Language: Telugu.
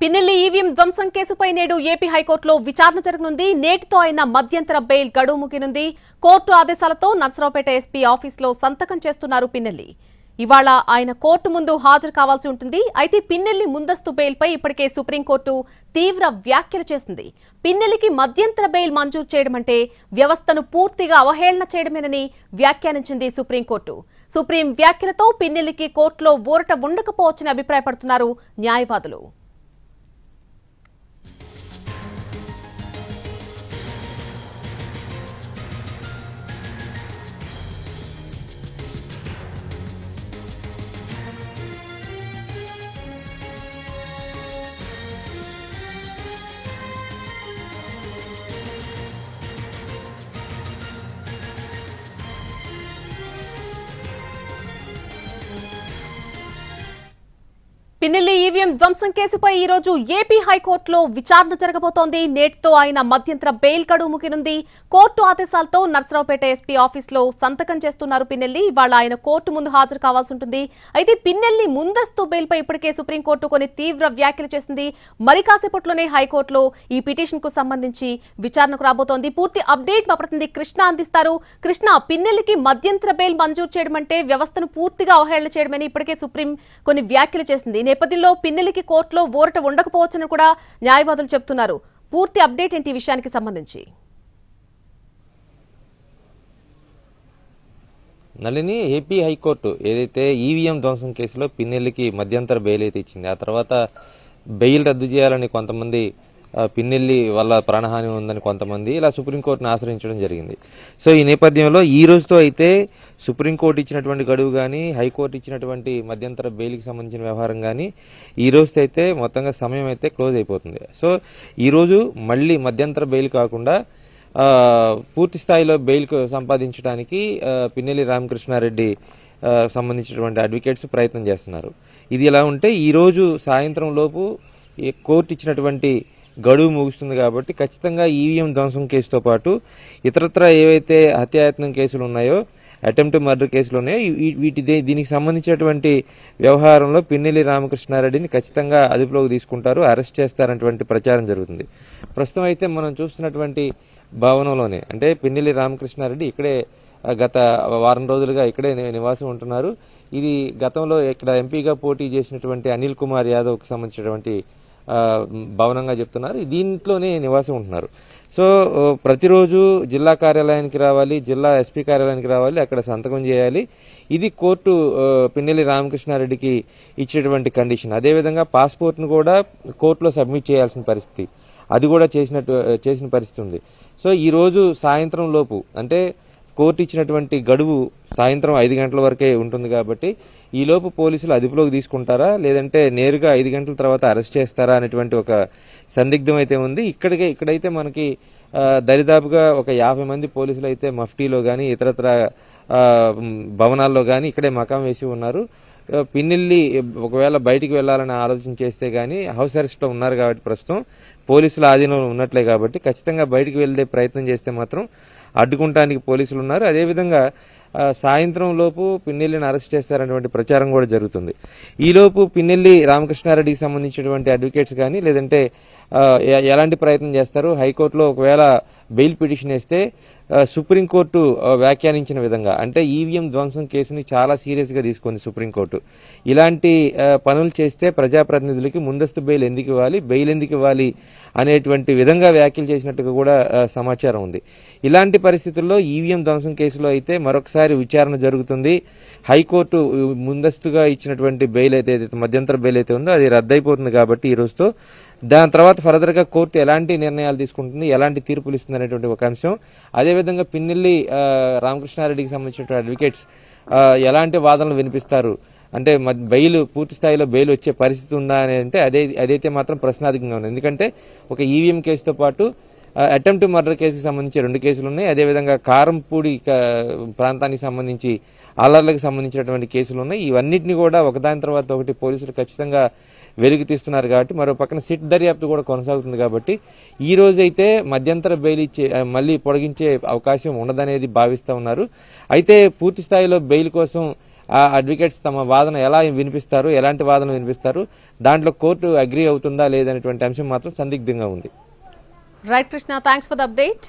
పిన్నెల్లి ఈవీఎం ధ్వంసం కేసుపై నేడు ఏపీ హైకోర్టులో విచారణ జరగనుంది. నేటితో ఆయన మధ్యంతర బెయిల్ గడువు ముగినుంది. కోర్టు ఆదేశాలతో నర్సరావుపేట ఎస్పీ ఆఫీసులో సంతకం చేస్తున్నారు పిన్నెల్లి. ఇవాళ ఆయన కోర్టు ముందు హాజరు కావాల్సి ఉంటుంది. అయితే పిన్నెల్లి ముందస్తు బెయిల్పై ఇప్పటికే సుప్రీంకోర్టు తీవ్ర వ్యాఖ్యలు చేసింది. పిన్నెల్లికి మధ్యంతర బెయిల్ మంజూరు చేయడమంటే వ్యవస్థను పూర్తిగా అవహేళన చేయడమేనని వ్యాఖ్యానించింది సుప్రీంకోర్టు. సుప్రీం వ్యాఖ్యలతో పిన్నెల్లికి కోర్టులో ఊరట ఉండకపోవచ్చని అభిప్రాయపడుతున్నారు న్యాయవాదులు. పిన్నెల్లి ఈవీఎం ధ్వంసం కేసుపై ఈ రోజు ఏపీ హైకోర్టులో విచారణ జరగబోతోంది. నేటితో ఆయన మధ్యంతర బెయిల్ గడువు ముగినుంది. కోర్టు ఆదేశాలతో నర్సరావుపేట ఎస్పీ ఆఫీసులో సంతకం చేస్తున్నారు పిన్నెల్లి. ఇవాళ ఆయన కోర్టు ముందు హాజరు కావాల్సి ఉంటుంది. అయితే పిన్నెల్లి ముందస్తు బెయిల్పై ఇప్పటికే సుప్రీంకోర్టు కొన్ని తీవ్ర వ్యాఖ్యలు చేసింది. మరి కాసేపట్లోనే హైకోర్టులో ఈ పిటిషన్ కు సంబంధించి విచారణకు రాబోతోంది. పూర్తి అప్డేట్ మా ప్రతినిధి కృష్ణ అందిస్తారు. కృష్ణ, పిన్నెల్లికి మధ్యంతర బెయిల్ మంజూరు చేయడం అంటే వ్యవస్థను పూర్తిగా అవహేళన చేయడమని ఇప్పటికే సుప్రీం కొన్ని వ్యాఖ్యలు చేసింది. నేపథ్యంలో పిన్నెల్లికి కోర్టులో ఊరట ఉండకపోవచ్చని కూడా న్యాయవాదులు చెబుతున్నారు. పూర్తి అప్డేట్ ఏంటి ఈ విషయానికి సంబంధించి? నళిని, ఏపీ హైకోర్టు ఏదైతే ఈవీఎం ధ్వంసం కేసులో పిన్నెల్లికి మధ్యంతర బెయిల్ అయితే ఇచ్చింది, ఆ తర్వాత బెయిల్ రద్దు చేయాలని కొంతమంది, పిన్నెల్లి వల్ల ప్రాణహాని ఉందని కొంతమంది ఇలా సుప్రీంకోర్టును ఆశ్రయించడం జరిగింది. సో ఈ నేపథ్యంలో ఈ రోజుతో అయితే సుప్రీంకోర్టు ఇచ్చినటువంటి గడువు కానీ, హైకోర్టు ఇచ్చినటువంటి మధ్యంతర బెయిల్కి సంబంధించిన వ్యవహారం కానీ ఈ రోజుతో అయితే మొత్తంగా సమయం అయితే క్లోజ్ అయిపోతుంది. సో ఈరోజు మళ్ళీ మధ్యంతర బెయిల్ కాకుండా పూర్తి స్థాయిలో బెయిల్ సంపాదించడానికి పిన్నెల్లి రామకృష్ణారెడ్డి సంబంధించినటువంటి అడ్వకేట్స్ ప్రయత్నం చేస్తున్నారు. ఇది ఇలా ఉంటే ఈ రోజు సాయంత్రం లోపు కోర్టు ఇచ్చినటువంటి గడువు ముగుస్తుంది కాబట్టి ఖచ్చితంగా ఈవీఎం ధ్వంసం కేసుతో పాటు ఇతరత్ర ఏవైతే హత్యాయత్నం కేసులు ఉన్నాయో, అటెంప్ట్ మర్డర్ కేసులు ఉన్నాయో, దీనికి సంబంధించినటువంటి వ్యవహారంలో పిన్నెల్లి రామకృష్ణారెడ్డిని ఖచ్చితంగా అదుపులోకి తీసుకుంటారు, అరెస్ట్ చేస్తారనేటువంటి ప్రచారం జరుగుతుంది. ప్రస్తుతం అయితే మనం చూస్తున్నటువంటి భవనంలోనే, అంటే పిన్నెల్లి రామకృష్ణారెడ్డి ఇక్కడే గత వారం రోజులుగా ఇక్కడే నివాసం ఉంటున్నారు. ఇది గతంలో ఇక్కడ ఎంపీగా పోటీ చేసినటువంటి అనిల్ కుమార్ యాదవ్కి సంబంధించినటువంటి భవనంగా చెప్తున్నారు. దీంట్లోనే నివాసం ఉంటున్నారు. సో ప్రతిరోజు జిల్లా కార్యాలయానికి రావాలి, జిల్లా ఎస్పీ కార్యాలయానికి రావాలి, అక్కడ సంతకం చేయాలి. ఇది కోర్టు పిన్నెల్లి రామకృష్ణారెడ్డికి ఇచ్చేటువంటి కండిషన్. అదేవిధంగా పాస్పోర్ట్ను కూడా కోర్టులో సబ్మిట్ చేయాల్సిన పరిస్థితి, అది కూడా చేసిన పరిస్థితి ఉంది. సో ఈ రోజు సాయంత్రం లోపు, అంటే కోర్టు ఇచ్చినటువంటి గడువు సాయంత్రం 5 గంటల వరకే ఉంటుంది కాబట్టి ఈలోపు పోలీసులు అదుపులోకి తీసుకుంటారా, లేదంటే నేరుగా 5 గంటల తర్వాత అరెస్ట్ చేస్తారా అనేటువంటి ఒక సందిగ్ధం అయితే ఉంది. ఇక్కడైతే మనకి దరిదాపుగా ఒక 50 మంది పోలీసులు అయితే మఫ్టీలో కానీ ఇతరత్ర భవనాల్లో కానీ ఇక్కడే మకాం వేసి ఉన్నారు. పిన్నెల్లి ఒకవేళ బయటికి వెళ్లాలని ఆలోచన చేస్తే గానీ హౌస్ అరెస్ట్ లో ఉన్నారు కాబట్టి ప్రస్తుతం పోలీసుల ఆధీనంలో ఉన్నట్లే కాబట్టి ఖచ్చితంగా బయటికి వెళ్లే ప్రయత్నం చేస్తే మాత్రం అడ్డుకుంటానికి పోలీసులు ఉన్నారు. అదేవిధంగా సాయంత్రం లోపు పిన్నెల్లిని అరెస్ట్ చేస్తారనేటువంటి ప్రచారం కూడా జరుగుతుంది. ఈలోపు పిన్నెల్లి రామకృష్ణారెడ్డికి సంబంధించినటువంటి అడ్వకేట్స్ కానీ లేదంటే ఎలాంటి ప్రయత్నం చేస్తారు, హైకోర్టులో ఒకవేళ బెయిల్ పిటిషన్ వేస్తే సుప్రీంకోర్టు వ్యాఖ్యానించిన విధంగా, అంటే ఈవీఎం ధ్వంసం కేసుని చాలా సీరియస్ గా తీసుకుంది సుప్రీంకోర్టు. ఇలాంటి పనులు చేస్తే ప్రజాప్రతినిధులకి ముందస్తు బెయిల్ ఎందుకు ఇవ్వాలి అనేటువంటి విధంగా వ్యాఖ్యలు చేసినట్టుగా కూడా సమాచారం ఉంది. ఇలాంటి పరిస్థితుల్లో ఈవీఎం ధ్వంసం కేసులో అయితే మరొకసారి విచారణ జరుగుతుంది. హైకోర్టు ముందస్తుగా ఇచ్చినటువంటి బెయిల్ అయితే మధ్యంతర బెయిల్ అయితే ఉందో అది రద్దయిపోతుంది కాబట్టి ఈ రోజుతో. దాని తర్వాత ఫర్దర్ గా కోర్టు ఎలాంటి నిర్ణయాలు తీసుకుంటుంది, ఎలాంటి తీర్పులు ఇస్తుంది అనేటువంటి ఒక అంశం. అదేవిధంగా పిన్నెల్లి రామకృష్ణారెడ్డికి సంబంధించిన అడ్వకేట్స్ ఎలాంటి వాదనలు వినిపిస్తారు, అంటే బెయిల్ పూర్తి స్థాయిలో బెయిల్ వచ్చే పరిస్థితి ఉందా అని అంటే అదైతే మాత్రం ప్రశ్నార్థకంగా ఉంది. ఎందుకంటే ఒక ఈవీఎం కేసుతో పాటు అటెంప్ట్ మర్డర్ కేసుకి సంబంధించి 2 కేసులు ఉన్నాయి. అదేవిధంగా కారంపూడి ప్రాంతానికి సంబంధించి అల్లర్లకు సంబంధించినటువంటి కేసులు ఉన్నాయి. ఇవన్నిటిని కూడా ఒకదాని తర్వాత ఒకటి పోలీసులు ఖచ్చితంగా వెలుగు తీస్తున్నారు కాబట్టి మరో పక్కన సిట్ దర్యాప్తు కూడా కొనసాగుతుంది కాబట్టి ఈ రోజైతే మధ్యంతర బెయిల్ ఇచ్చే మళ్ళీ పొడిగించే అవకాశం ఉండదనేది భావిస్తా ఉన్నారు. అయితే పూర్తి స్థాయిలో బెయిల్ కోసం ఆ అడ్వకేట్స్ తమ వాదన ఎలా వినిపిస్తారు, ఎలాంటి వాదన వినిపిస్తారు, దాంట్లో కోర్టు అగ్రీ అవుతుందా లేదనేటువంటి అంశం మాత్రం సందిగ్ధంగా ఉంది. Right Krishna, thanks for the update.